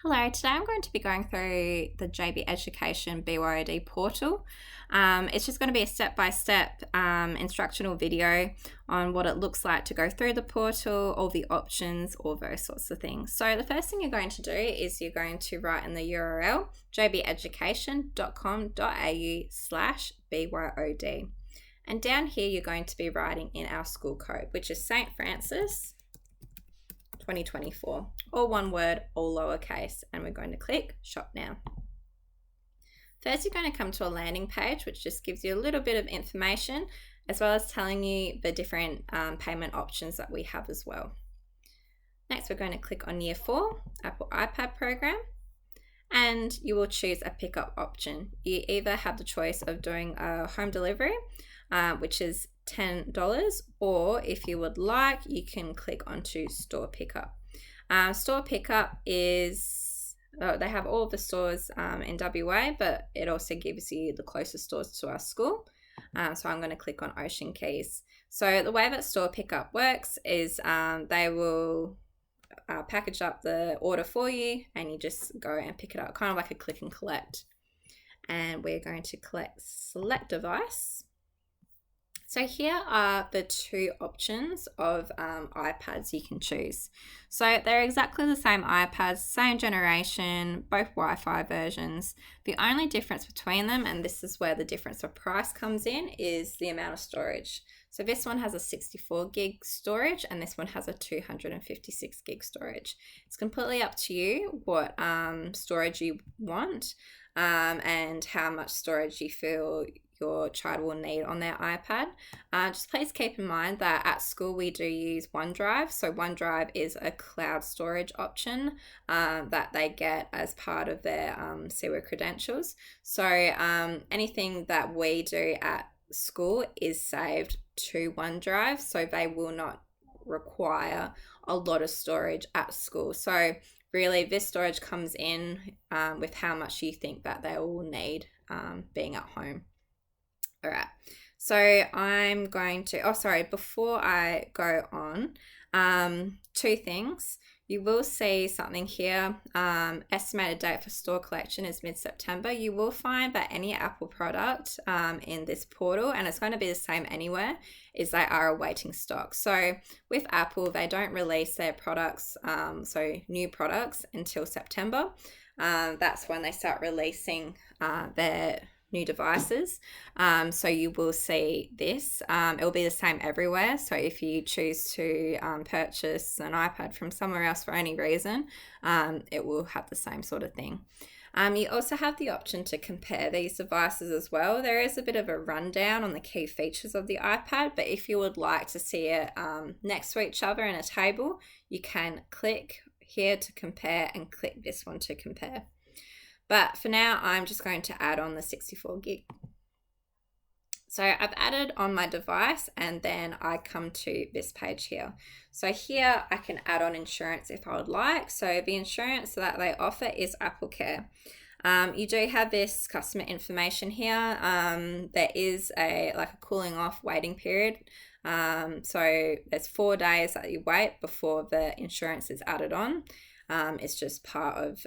Hello, today I'm going to be going through the JB Education BYOD portal. It's just going to be a step-by-step instructional video on what it looks like to go through the portal, all the options, all those sorts of things. So the first thing you're going to do is you're going to write in the URL jbeducation.com.au/BYOD. And down here you're going to be writing in our school code, which is St. Francis 2024, all one word, all lowercase, and we're going to click shop now. First, you're going to come to a landing page, which just gives you a little bit of information, as well as telling you the different payment options that we have as well. Next, we're going to click on Year 4, Apple iPad program, and you will choose a pickup option. You either have the choice of doing a home delivery, which is $10, or if you would like, you can click onto store pickup. Store pickup is, they have all of the stores in WA, but it also gives you the closest stores to our school. So I'm going to click on Ocean Keys. So the way that store pickup works is they will package up the order for you and you just go and pick it up, kind of like a click and collect. And we're going to select device. So here are the two options of iPads you can choose. So they're exactly the same iPads, same generation, both Wi-Fi versions. The only difference between them, and this is where the difference of price comes in, is the amount of storage. So this one has a 64 gig storage and this one has a 256 gig storage. It's completely up to you what storage you want and how much storage you feel your child will need on their iPad. Just please keep in mind that at school we do use OneDrive. So OneDrive is a cloud storage option that they get as part of their CEWA credentials. So anything that we do at school is saved to OneDrive, so they will not require a lot of storage at school. So really this storage comes in with how much you think that they will need being at home. All right, so I'm going to, before I go on, two things. You will see something here, estimated date for store collection is mid-September. You will find that any Apple product in this portal, and it's going to be the same anywhere, is they are awaiting stock. So with Apple, they don't release their products, so new products, until September. That's when they start releasing their new devices. So you will see this. It will be the same everywhere. So if you choose to purchase an iPad from somewhere else for any reason, it will have the same sort of thing. You also have the option to compare these devices as well. There is a bit of a rundown on the key features of the iPad, but if you would like to see it next to each other in a table, you can click here to compare and click this one to compare. But for now, I'm just going to add on the 64 gig. So I've added on my device and then I come to this page here. So here I can add on insurance if I would like. So the insurance that they offer is Apple Care. You do have this customer information here. There is a cooling off waiting period. So there's 4 days that you wait before the insurance is added on. It's just part of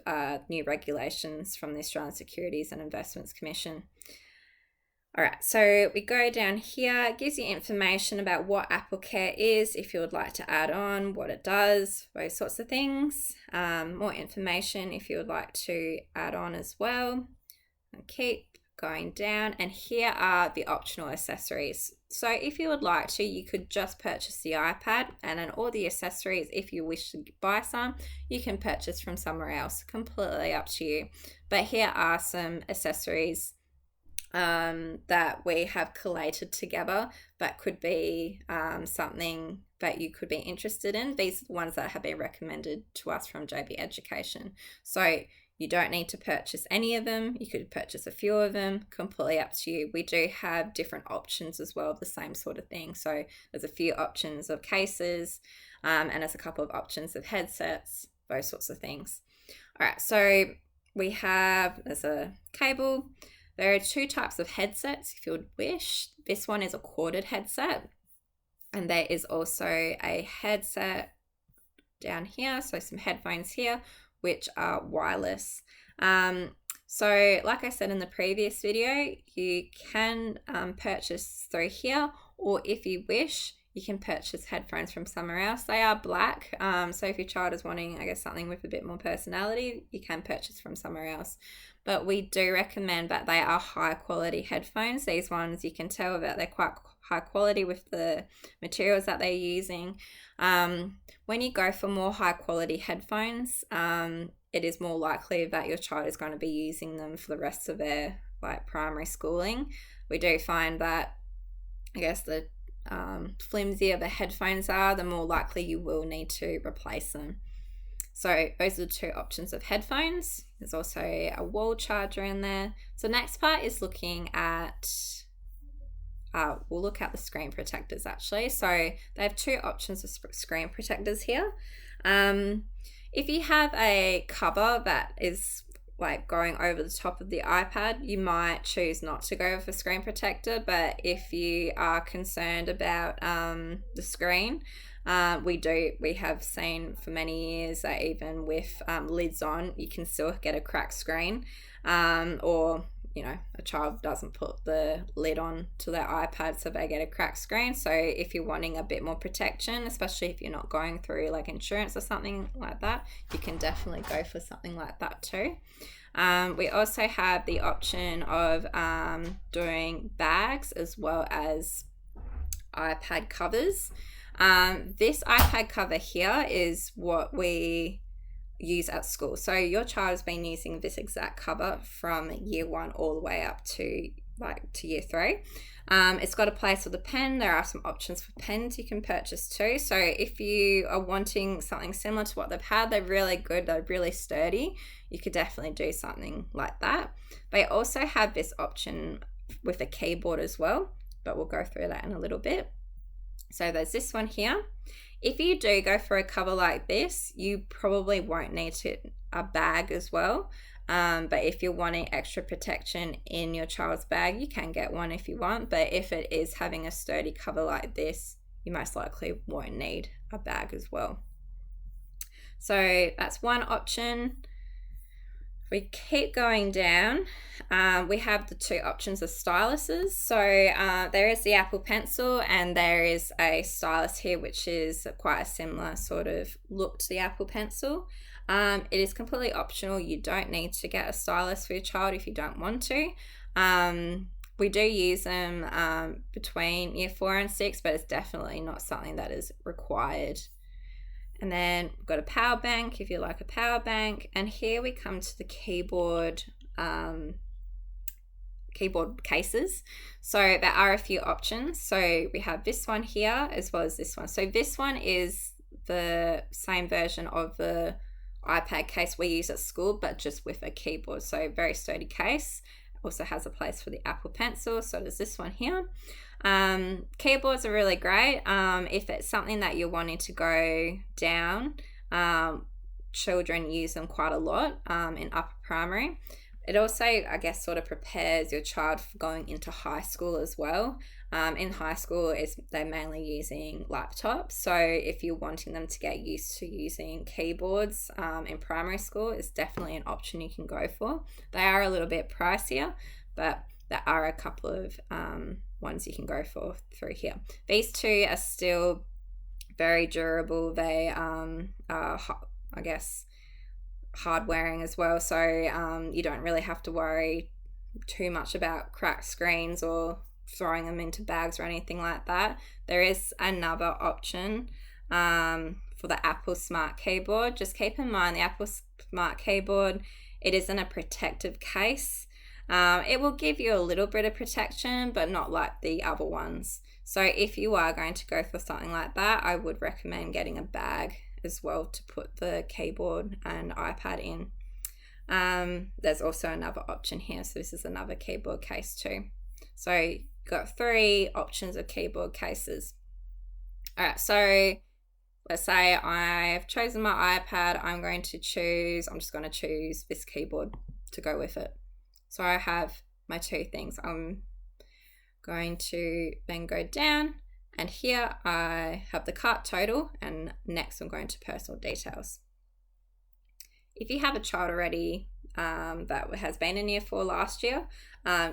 new regulations from the Australian Securities and Investments Commission. All right, so we go down here. It gives you information about what Apple Care is, if you would like to add on, what it does, those sorts of things. More information if you would like to add on as well. And keep going down, and here are the optional accessories. So if you would like to, you could just purchase the iPad, and then all the accessories, if you wish to buy some, you can purchase from somewhere else, completely up to you. But here are some accessories that we have collated together that could be something that you could be interested in. These are the ones that have been recommended to us from JB Education. So you don't need to purchase any of them. You could purchase a few of them, completely up to you. We do have different options as well of the same sort of thing. So there's a few options of cases and there's a couple of options of headsets, those sorts of things. All right, so there's a cable. There are two types of headsets if you would wish. This one is a corded headset, and there is also a headset down here, so some headphones here, which are wireless. So like I said in the previous video, you can purchase through here, or if you wish, you can purchase headphones from somewhere else. They are black, so if your child is wanting, I guess, something with a bit more personality, you can purchase from somewhere else. But we do recommend that they are high quality headphones. These ones, you can tell that they're quite high quality with the materials that they're using. When you go for more high quality headphones, it is more likely that your child is going to be using them for the rest of their primary schooling. We do find that, I guess, the flimsier the headphones are, the more likely you will need to replace them. So those are the two options of headphones. There's also a wall charger in there. So the next part is looking at, we'll look at the screen protectors actually. So they have two options of screen protectors here. If you have a cover that is going over the top of the iPad, you might choose not to go with a screen protector. But if you are concerned about the screen, we have seen for many years that even with lids on, you can still get a cracked screen, or a child doesn't put the lid on to their iPad, so they get a cracked screen. So if you're wanting a bit more protection, especially if you're not going through insurance or something like that, you can definitely go for something like that too. We also have the option of doing bags as well as iPad covers. This iPad cover here is what we use at school. So your child has been using this exact cover from year 1 all the way up to year 3. It's got a place for the pen. There are some options for pens you can purchase too. So if you are wanting something similar to what they've had, they're really good, they're really sturdy, you could definitely do something like that. They also have this option with a keyboard as well, but we'll go through that in a little bit. So there's this one here. If you do go for a cover like this, you probably won't need a bag as well. But if you're wanting extra protection in your child's bag, you can get one if you want. But if it is having a sturdy cover like this, you most likely won't need a bag as well. So that's one option. We keep going down. We have the two options of styluses. So there is the Apple Pencil, and there is a stylus here which is quite a similar sort of look to the Apple Pencil. It is completely optional. You don't need to get a stylus for your child if you don't want to. We do use them between year 4 and 6, but it's definitely not something that is required. And then we've got a power bank if you like a power bank. And here we come to the keyboard cases. So there are a few options. So we have this one here as well as this one. So this one is the same version of the iPad case we use at school, but just with a keyboard. So very sturdy case. Also has a place for the Apple Pencil. So there's this one here. Keyboards are really great. If it's something that you're wanting to go down, children use them quite a lot in upper primary. It also, I guess, sort of prepares your child for going into high school as well. In high school, they're mainly using laptops. So if you're wanting them to get used to using keyboards in primary school, it's definitely an option you can go for. They are a little bit pricier, but there are a couple of ones you can go for through here. These two are still very durable. They are, I guess, hard wearing as well, so you don't really have to worry too much about cracked screens or throwing them into bags or anything like that. There is another option for the Apple Smart Keyboard. Just keep in mind the Apple Smart Keyboard, it isn't a protective case. It will give you a little bit of protection, but not like the other ones. So if you are going to go for something like that, I would recommend getting a bag as well to put the keyboard and iPad in. There's also another option here. So this is another keyboard case too. So you've got 3 options of keyboard cases. All right, so let's say I've chosen my iPad. I'm just going to choose this keyboard to go with it. So I have my 2 things. I'm going to then go down, and here I have the cart total, and next I'm going to personal details. If you have a child already that has been in year 4 last year,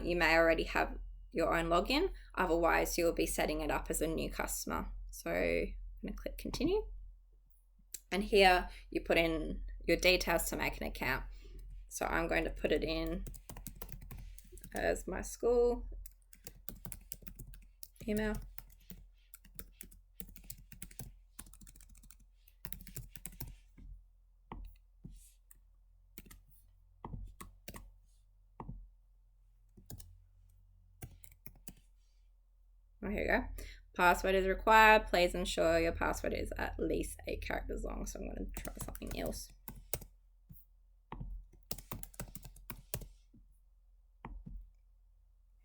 you may already have your own login. Otherwise, you'll be setting it up as a new customer. So I'm going to click continue. And here you put in your details to make an account. So I'm going to put it in as my school email. Oh, here you go. Password is required. Please ensure your password is at least 8 characters long. So I'm going to try something else.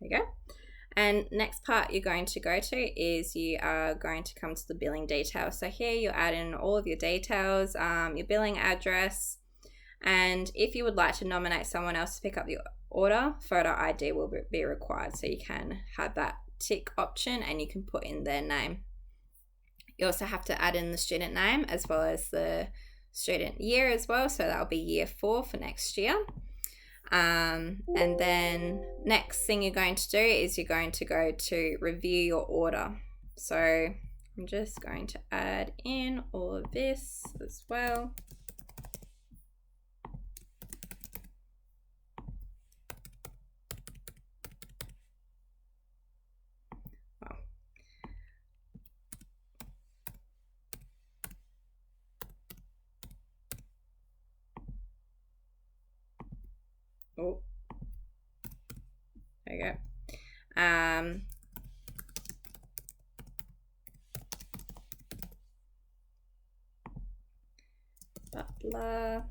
There you go. And next part you're going to go to is you are going to come to the billing details. So here you add in all of your details, your billing address, and if you would like to nominate someone else to pick up your order, photo ID will be required. So you can have that tick option and you can put in their name. You also have to add in the student name as well as the student year as well. So that'll be year 4 for next year. And then next thing you're going to do is you're going to go to review your order. So I'm just going to add in all of this as well. Oh, there you go. Butler.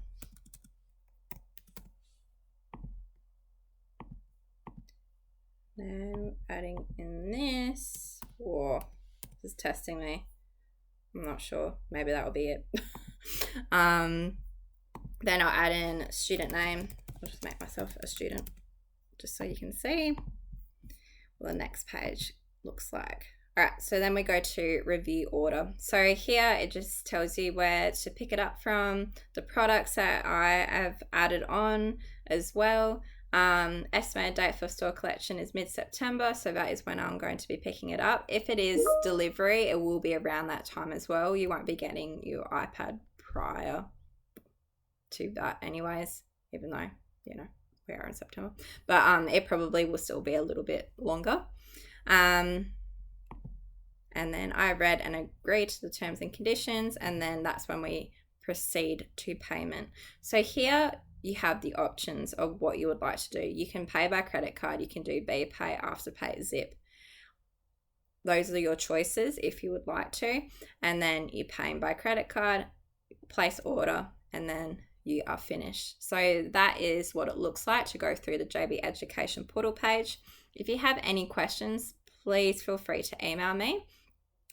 Now adding in this. Whoa, this is testing me. I'm not sure. Maybe that will be it. Then I'll add in student name. I'll just make myself a student just so you can see what the next page looks like. All right, so then we go to review order. So here it just tells you where to pick it up from, the products that I have added on as well. Estimated date for store collection is mid-September, so that is when I'm going to be picking it up. If it is delivery, it will be around that time as well. You won't be getting your iPad prior to that anyways, even though, you know, we are in September. But it probably will still be a little bit longer. And then I read and agreed to the terms and conditions, and then that's when we proceed to payment. So here you have the options of what you would like to do. You can pay by credit card, you can do BPay, Afterpay, Zip. Those are your choices if you would like to. And then you pay by credit card, place order, and then you are finished. So that is what it looks like to go through the JB Education portal page. If you have any questions, please feel free to email me.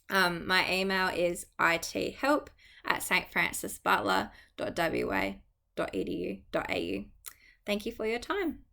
My email is ithelp@stfrancisbutler.wa.edu.au. Thank you for your time.